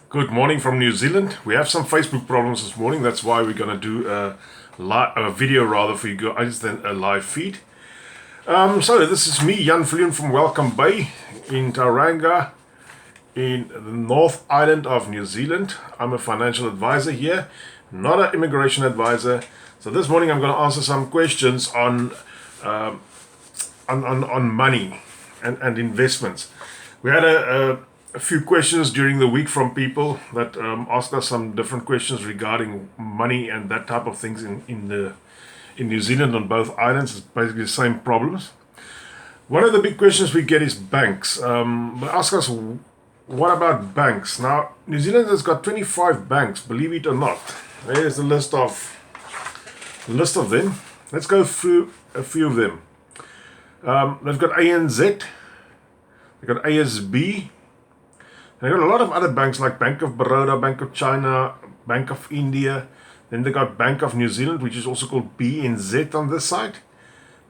Good morning from New Zealand. We have some Facebook problems this morning. That's why we're going to do a video rather for you guys than a live feed. So this is me, Viljoen from Welcome Bay in Tauranga in the North Island of New Zealand. I'm a financial advisor here, not an immigration advisor. So this morning I'm going to answer some questions on money and investments. We had a few questions during the week from people that asked us some different questions regarding money and that type of things in New Zealand on both islands. It's basically the same problems. One of the big questions we get is banks. They ask us, what about banks? Now, New Zealand has got 25 banks, believe it or not. There's a list of them. Let's go through a few of them. They've got ANZ, they've got ASB, they've got a lot of other banks like Bank of Baroda, Bank of China, Bank of India. Then they got Bank of New Zealand, which is also called BNZ on this side.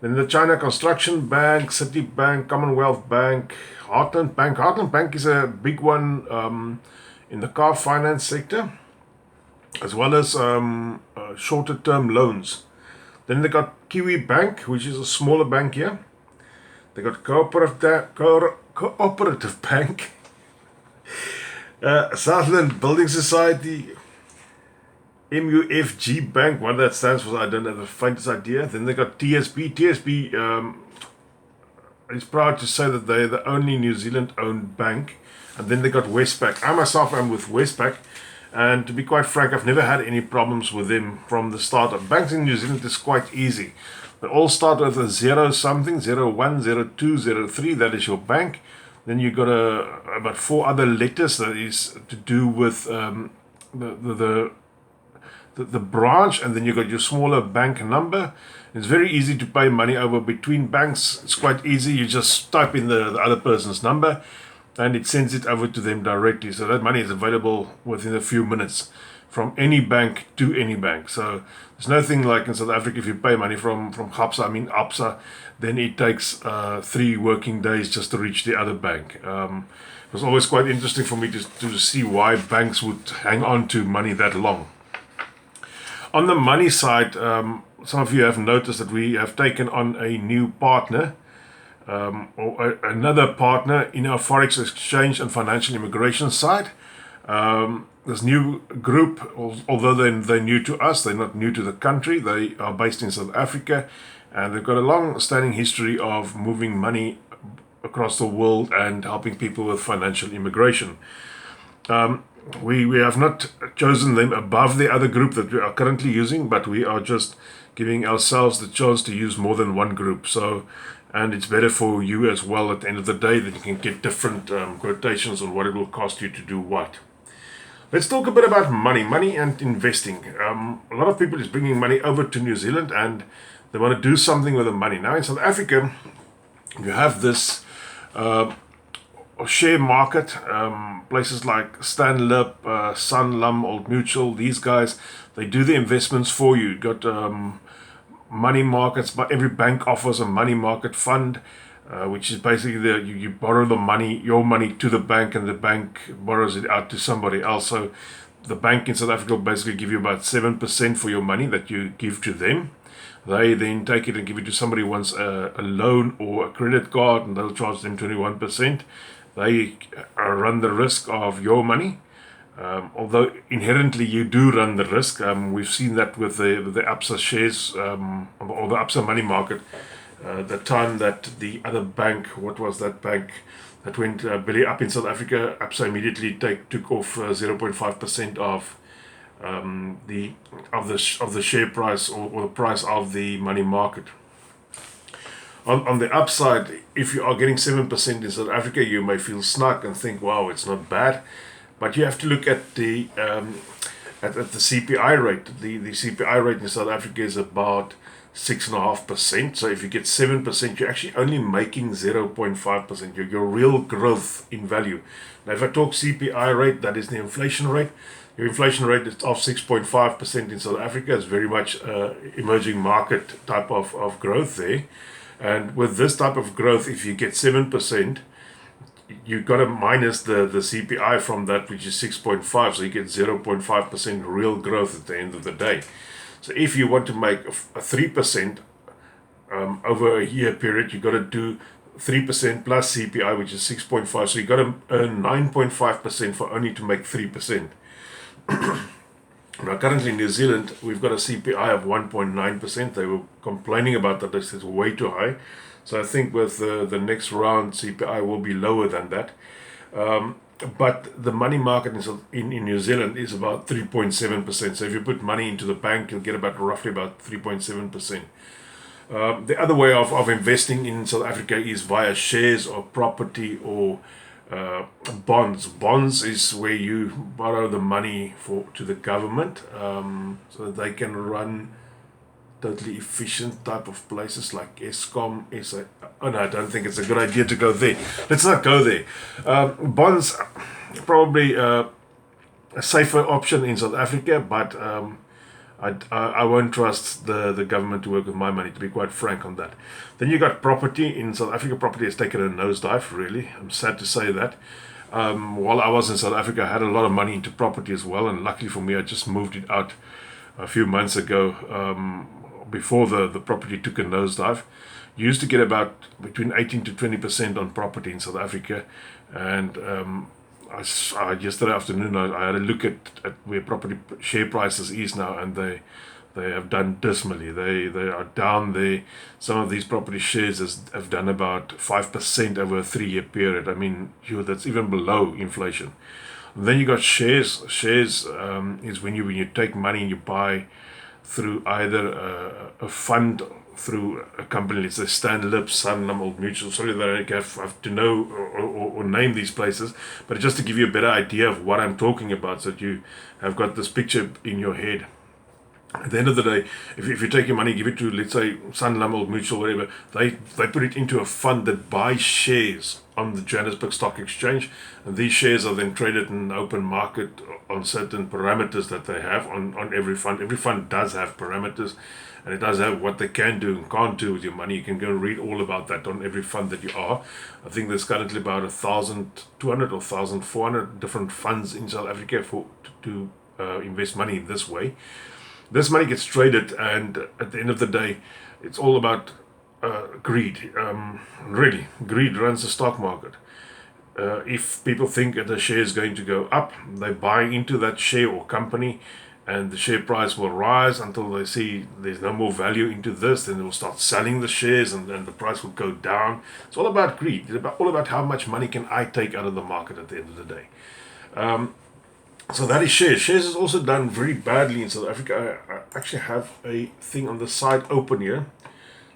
Then the China Construction Bank, Citibank, Commonwealth Bank, Heartland Bank. Heartland Bank is a big one in the car finance sector, as well as shorter term loans. Then they got Kiwi Bank, which is a smaller bank here. They got Cooperative Bank, Southland Building Society, MUFG Bank. What that stands for, I don't have the faintest idea. Then they got TSB. TSB is proud to say that they're the only New Zealand-owned bank. And then they got Westpac. I myself am with Westpac. And to be quite frank, I've never had any problems with them from the start. Of banks in New Zealand is quite easy. They all start with a 0 something, 01, 02, 03. That is your bank. Then you got about 4 other letters that is to do with the branch, and then you got your smaller bank number. It's very easy to pay money over between banks. It's quite easy. You just type in the other person's number, and it sends it over to them directly. So that money is available within a few minutes from any bank to any bank. So there's nothing like in South Africa, if you pay money from ABSA, then it takes 3 working days just to reach the other bank. It was always quite interesting for me to see why banks would hang on to money that long. On the money side, some of you have noticed that we have taken on a new partner, another partner in our forex exchange and financial immigration side. This new group, although they're new to us, they're not new to the country. They are based in South Africa, and they've got a long-standing history of moving money across the world and helping people with financial immigration. We have not chosen them above the other group that we are currently using, but we are just giving ourselves the chance to use more than one group. And it's better for you as well at the end of the day that you can get different quotations on what it will cost you to do what. Let's talk a bit about money and investing. A lot of people is bringing money over to New Zealand and they want to do something with the money. Now in South Africa, you have this share market, places like Stanlib, Sanlam, Old Mutual. These guys, they do the investments for you. You got money markets, but every bank offers a money market fund, which is basically you borrow the money, your money, to the bank, and the bank borrows it out to somebody else. So the bank in South Africa will basically give you about 7% for your money that you give to them. They then take it and give it to somebody who wants a loan or a credit card, and they'll charge them 21%. They run the risk of your money, although inherently you do run the risk. We've seen that with the ABSA shares or the ABSA money market. The time that the other bank, what was that bank that went belly up in South Africa, ABSA immediately took off 0.5% of the share price or the price of the money market. On the upside, if you are getting 7% in South Africa, you may feel snug and think, wow, it's not bad. But you have to look at the CPI rate. The CPI rate in South Africa is about 6.5%. So if you get 7%, you're actually only making 0.5%. Your real growth in value. Now, if I talk CPI rate, that is the inflation rate. Your inflation rate is of 6.5% in South Africa. It's very much emerging market type of growth there. And with this type of growth, if you get 7%, you got to minus the CPI from that, which is 6.5, so you get 0.5% real growth at the end of the day. So if you want to make a 3% over a year period, you got to do 3% plus CPI, which is 6.5. So you got to earn 9.5% for only to make 3%. Now, currently in New Zealand, we've got a CPI of 1.9%. They were complaining about that. They said it's way too high. So I think with the next round, CPI will be lower than that. But the money market in New Zealand is about 3.7%. So if you put money into the bank, you'll get roughly about 3.7%. The other way of investing in South Africa is via shares or property or bonds. Bonds is where you borrow the money to the government, so that they can run totally efficient type of places like Eskom. Oh no, I don't think it's a good idea to go there. Let's not go there. Bonds probably a safer option in South Africa, but I won't trust the government to work with my money, to be quite frank on that. Then you got property. In South Africa, property has taken a nosedive, really. I'm sad to say that. While I was in South Africa, I had a lot of money into property as well, and luckily for me, I just moved it out a few months ago, before the property took a nosedive. You used to get about between 18 to 20% on property in South Africa, and yesterday afternoon I had a look at where property share prices is now, and they have done dismally. They are down there. Some of these property shares have done about 5% over a 3-year period. I mean, that's even below inflation. And then you got shares. Shares is when you take money and you buy through either a fund, through a company, let's say Stanlib, Sanlam, Old Mutual. Sorry that I have to know or name these places, but just to give you a better idea of what I'm talking about, so that you have got this picture in your head. At the end of the day, if you take your money, give it to, let's say, Sanlam, Old Mutual, whatever, they put it into a fund that buys shares on the Johannesburg Stock Exchange, and these shares are then traded in the open market on certain parameters that they have on every fund. Every fund does have parameters, and it does have what they can do and can't do with your money. You can go read all about that on every fund that you are. I think there's currently about 1,200 or 1,400 different funds in South Africa to invest money in this way. This money gets traded, and at the end of the day, it's all about greed. Really, greed runs the stock market. If people think that the share is going to go up, they buy into that share or company, and the share price will rise until they see there's no more value into this. Then they will start selling the shares, and the price will go down. It's all about greed. It's all about how much money can I take out of the market at the end of the day. So that is shares. Shares is also done very badly in South Africa. I actually have a thing on the side open here.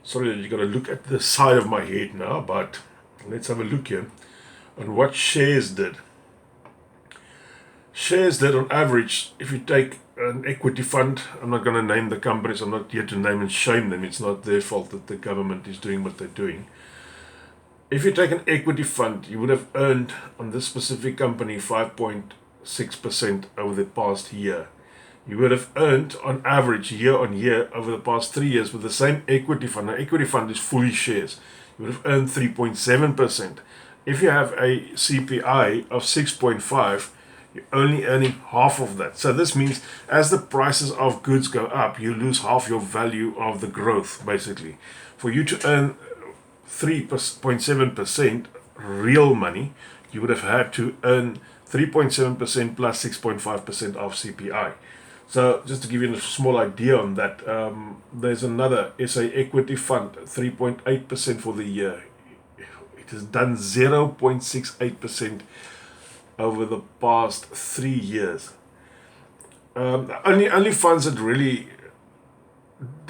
Sorry that you got to look at the side of my head now, but let's have a look here on what shares did. Shares did on average, if you take an equity fund, I'm not going to name the companies, I'm not here to name and shame them. It's not their fault that the government is doing what they're doing. If you take an equity fund, you would have earned on this specific company 5.6% over the past year. You would have earned on average year on year over the past 3 years with the same equity fund. Now, equity fund is fully shares. You would have earned 3.7%. If you have a CPI of 6.5, you're only earning half of that. So this means as the prices of goods go up, you lose half your value of the growth, basically. For you to earn 3.7% real money, you would have had to earn 3.7% plus 6.5% of CPI. So just to give you a small idea on that, there's another SA equity fund, 3.8% for the year. It has done 0.68% over the past 3 years. Only funds that really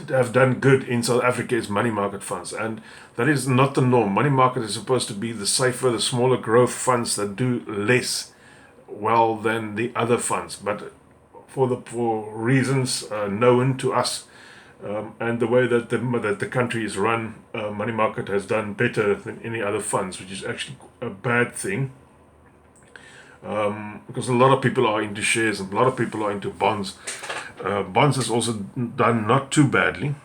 have done good in South Africa is money market funds, and that is not the norm. Money market is supposed to be the safer, the smaller growth funds that do less well than the other funds, but for reasons known to us, and the way that the country is run, money market has done better than any other funds, which is actually a bad thing, because a lot of people are into shares and a lot of people are into bonds. Bonds has also done not too badly,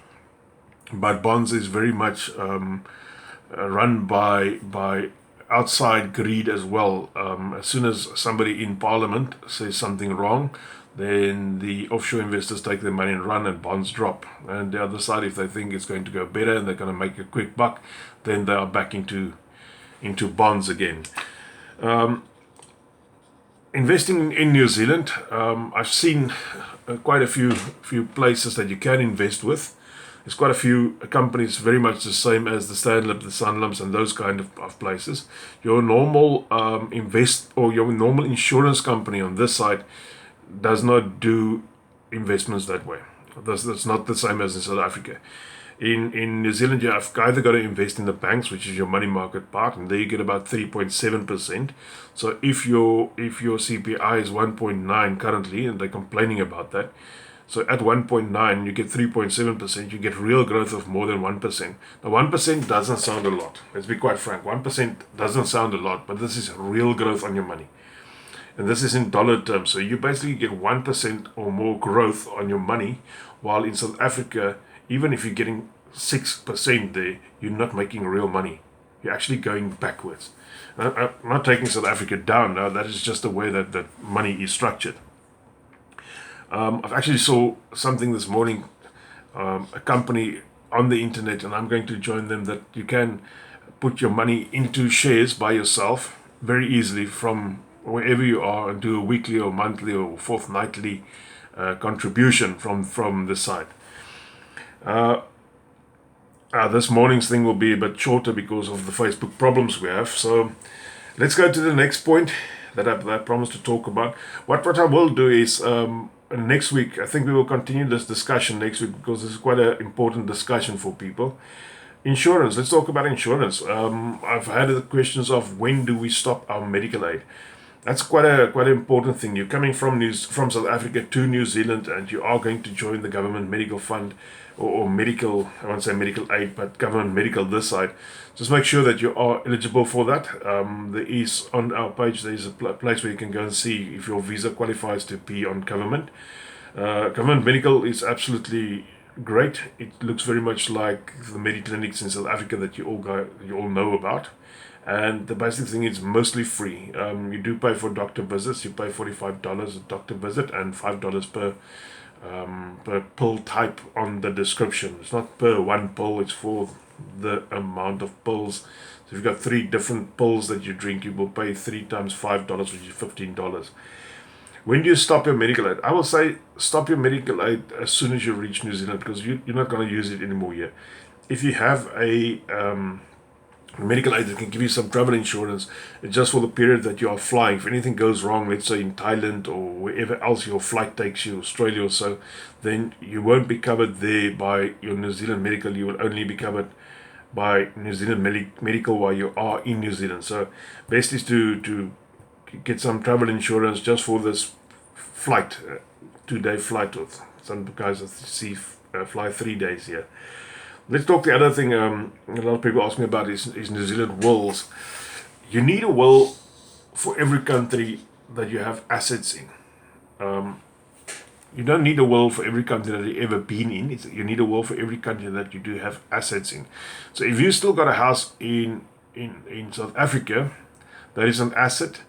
but bonds is very much run by outside greed as well. As soon as somebody in Parliament says something wrong, then the offshore investors take their money and run, and bonds drop. And the other side, if they think it's going to go better and they're going to make a quick buck, then they are back into bonds again. Investing in New Zealand, I've seen quite a few places that you can invest with. There's quite a few companies very much the same as the Stanlib, the Sanlums, and those kind of places. Your normal your normal insurance company on this side does not do investments that way. That's not the same as in South Africa. In New Zealand, you have either got to invest in the banks, which is your money market part, and there you get about 3.7%. So if your CPI is 1.9 currently, and they're complaining about that, so at 1.9 you get 3.7%. You get real growth of more than 1%. Now 1% doesn't sound a lot. Let's be quite frank. 1% doesn't sound a lot, but this is real growth on your money. And this is in dollar terms. So you basically get 1% or more growth on your money, while in South Africa, even if you're getting 6% there, you're not making real money. You're actually going backwards. I'm not taking South Africa down now. That is just the way that money is structured. I've actually saw something this morning, a company on the internet, and I'm going to join them, that you can put your money into shares by yourself very easily from wherever you are, and do a weekly or monthly or fortnightly contribution from the site. This morning's thing will be a bit shorter because of the Facebook problems we have. So let's go to the next point that I promised to talk about. What I will do is next week, I think we will continue this discussion next week, because this is quite an important discussion for people. Insurance. Let's talk about insurance. I've had the questions of when do we stop our medical aid. That's quite an important thing. You're coming from South Africa to New Zealand, and you are going to join the government medical fund, or medical, I won't say medical aid, but government medical this side. Just make sure that you are eligible for that. There is, on our page, there is a place where you can go and see if your visa qualifies to be on government. Government medical is absolutely great. It looks very much like the Mediclinics in South Africa that you all know about. And the basic thing is mostly free. You do pay for doctor visits. You pay $45 a doctor visit, and $5 per pill type on the description. It's not per one pill, it's for the amount of pills. So if you've got 3 different pills that you drink, you will pay 3 times $5, which is $15. When do you stop your medical aid? I will say stop your medical aid as soon as you reach New Zealand, because you're not going to use it anymore here. If you have a medical aid that can give you some travel insurance, it's just for the period that you are flying. If anything goes wrong, let's say in Thailand or wherever else your flight takes you, Australia or so, then you won't be covered there by your New Zealand medical. You will only be covered by New Zealand medical while you are in New Zealand. So best is to get some travel insurance just for this flight, 2-day flight. With some guys that see fly 3 days here. Let's talk the other thing. A lot of people ask me about is New Zealand wills. You need a will for every country that you have assets in. You don't need a will for every country that you've ever been in. You need a will for every country that you do have assets in. So if you still got a house in South Africa, that is an asset,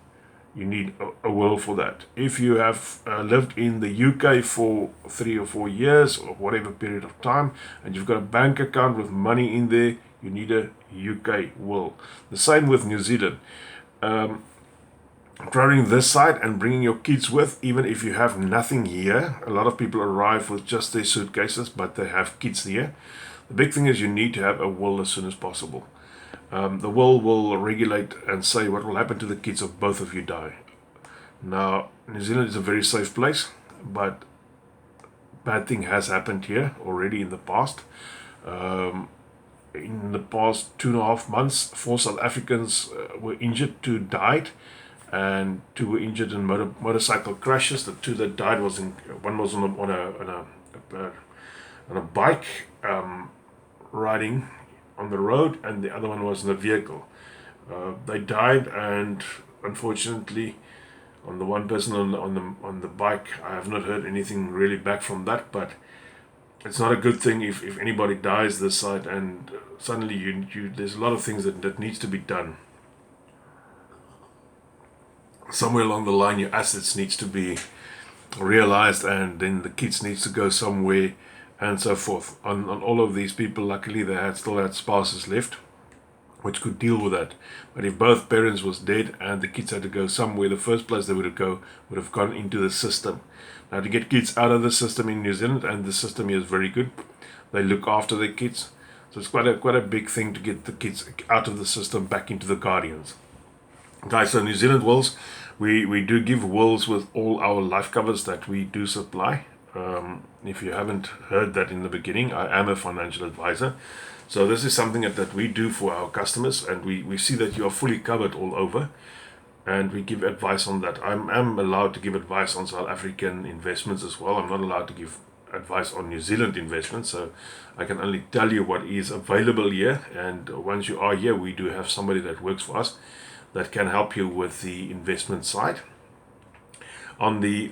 you need a will for that. If you have lived in the UK for 3 or 4 years or whatever period of time, and you've got a bank account with money in there, you need a UK will. The same with New Zealand. Traveling this side and bringing your kids with, even if you have nothing here. A lot of people arrive with just their suitcases, but they have kids here. The big thing is you need to have a will as soon as possible. The will regulate and say what will happen to the kids if both of you die. Now, New Zealand is a very safe place, but bad thing has happened here already in the past. In the past 2.5 months, 4 South Africans were injured, 2 died, and 2 were injured in motorcycle crashes. The 2 that died one was on a bike riding on the road, and the other one was in a vehicle. They died, and unfortunately, on the one person on the bike, I have not heard anything really back from that. But it's not a good thing if anybody dies this side, and suddenly there's a lot of things that needs to be done. somewhere along the line your assets needs to be realized, and then the kids needs to go somewhere and so forth. On all of these people, luckily they still had spouses left which could deal with that. But if both parents was dead and the kids had to go somewhere, the first place they would have gone into the system. Now, to get kids out of the system in New Zealand, and the system here is very good, they look after their kids. So it's quite a big thing to get the kids out of the system back into the guardians. Guys, so New Zealand wills, we do give wills with all our life covers that we do supply. If you haven't heard that in the beginning, I am a financial advisor. So this is something that we do for our customers, and we see that you are fully covered all over, and we give advice on that. I'm allowed to give advice on South African investments as well. I'm not allowed to give advice on New Zealand investments, so I can only tell you what is available here. And once you are here, we do have somebody that works for us that can help you with the investment side. On the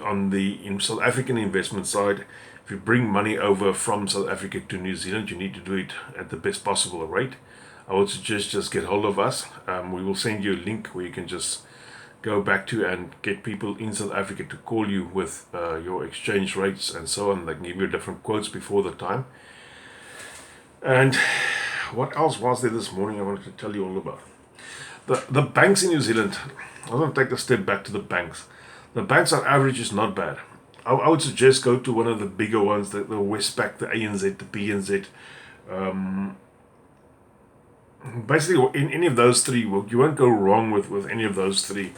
in South African investment side, if you bring money over from South Africa to New Zealand, you need to do it at the best possible rate. I would suggest just get hold of us. We will send you a link where you can just go back to and get people in South Africa to call you with your exchange rates and so on. They can give you different quotes before the time. And what else was there this morning I wanted to tell you all about? The banks in New Zealand, I want to take a step back to the banks. The banks on average is not bad. I would suggest go to one of the bigger ones, the Westpac, the ANZ, the BNZ. Basically, in any of those three, you won't go wrong with any of those three.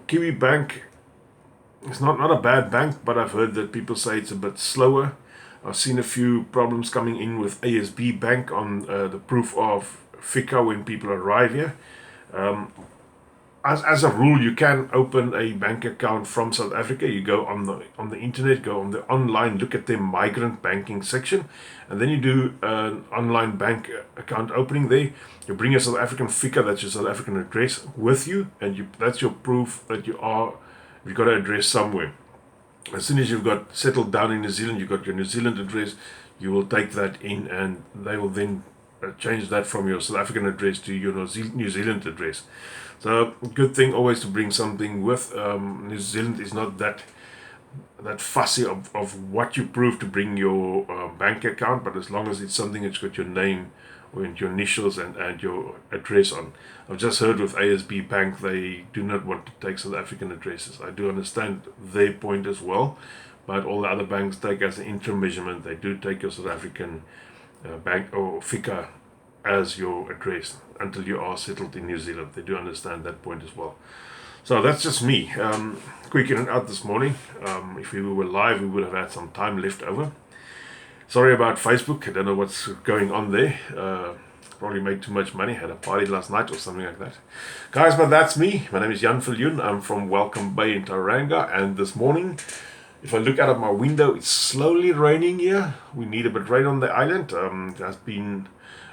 Kiwi Bank is not a bad bank, but I've heard that people say it's a bit slower. I've seen a few problems coming in with ASB Bank on the proof of FICA when people arrive here. As a rule, you can open a bank account from South Africa. You go on the internet, go on the online, look at the migrant banking section, and then you do an online bank account opening there. You bring your South African FICA, that's your South African address, with you, and that's your proof that you've got an address somewhere. As soon as you've got settled down in New Zealand, you've got your New Zealand address, you will take that in, and they will then change that from your South African address to your New Zealand address. So good thing always to bring something with. New Zealand is not that fussy of what you prove to bring your bank account, but as long as it's something that's got your name or your initials and your address on. I've just heard with ASB Bank they do not want to take South African addresses. I do understand their point as well, but all the other banks take as an interim measurement. They do take your South African bank or FICA as your address until you are settled in New Zealand. They do understand that point as well. So that's just me. Quick in and out this morning. If we were live, we would have had some time left over. Sorry about Facebook. I don't know what's going on there. Probably made too much money. Had a party last night or something like that. Guys, but that's me. My name is Viljoen. I'm from Welcome Bay in Tauranga. And this morning, if I look out of my window, it's slowly raining here. We need a bit of rain on the island. It has been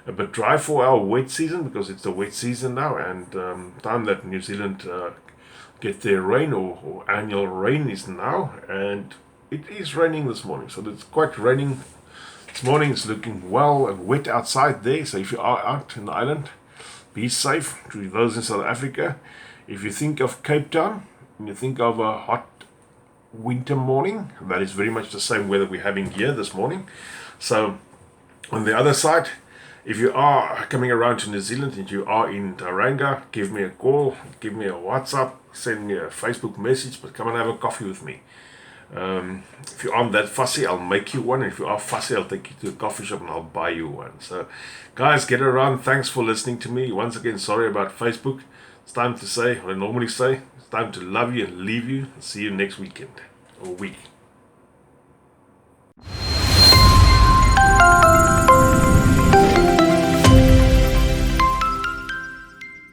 a bit dry for our wet season because it's the wet season now, and time that New Zealand get their rain or annual rain is now, and it is raining this morning. So it's quite raining this morning. It's looking well and wet outside there. So if you are out in the island, be safe. To those in South Africa, if you think of Cape Town and you think of a hot winter morning, that is very much the same weather we're having here this morning. So on the other side, if you are coming around to New Zealand and you are in Tauranga, give me a call, give me a WhatsApp, send me a Facebook message, but come and have a coffee with me. If you aren't that fussy, I'll make you one. If you are fussy, I'll take you to a coffee shop and I'll buy you one. So guys, get around. Thanks for listening to me. Once again, sorry about Facebook. It's time to say what I normally say. It's time to love you and leave you. See you next weekend or week.